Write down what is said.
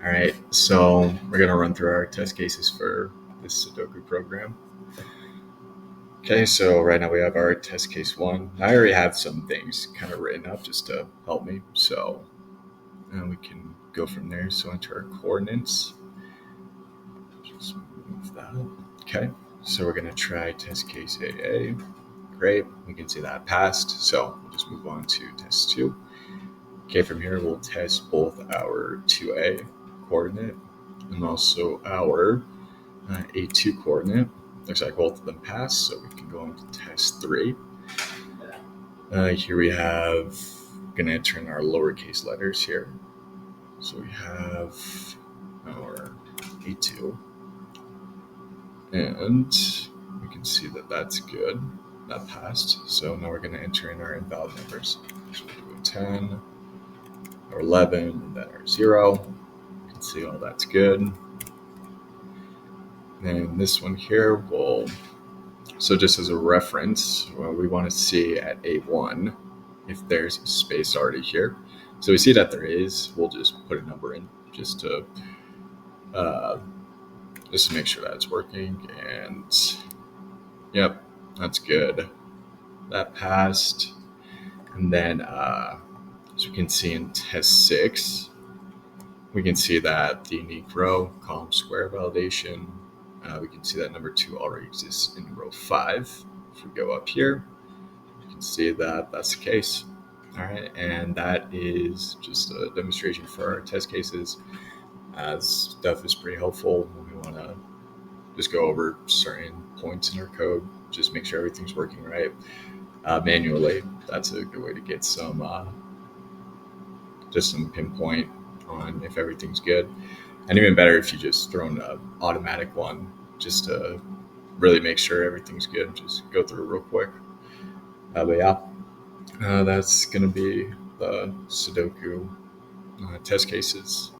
All right, so we're going to run through our test cases for this Sudoku program. Okay, so right now we have our test case 1. I already have some things kind of written up just to help me, so we can go from there. So enter our coordinates. Just move that. Okay, so we're going to try test case AA. Great, we can see that passed, so we'll just move on to test 2. Okay, from here we'll test both our 2A coordinate and also our A2 coordinate. Looks like both of them pass, so we can go on to test 3. Here we have, going to enter in our lowercase letters here. So we have our A2, and we can see that that's good. That passed. So now we're going to enter in our invalid numbers. So we'll do a 10, or 11, and then our 0. You can see all that's good. And this one here so just as a reference, we want to see at A1 if there's a space already here. So we see that there is. We'll just put a number in just to make sure that it's working. And yep, that's good. That passed. And then as you can see in test 6, we can see that the unique row, column square validation, we can see that number 2 already exists in row 5. If we go up here, you can see that that's the case. All right, and that is just a demonstration for our test cases. Stuff is pretty helpful when we want to just go over certain points in our code, just make sure everything's working right. Manually, that's a good way to get some pinpoint on if everything's good. And even better if you just throw in an automatic one just to really make sure everything's good. Just go through it real quick. But yeah, that's going to be the Sudoku test cases.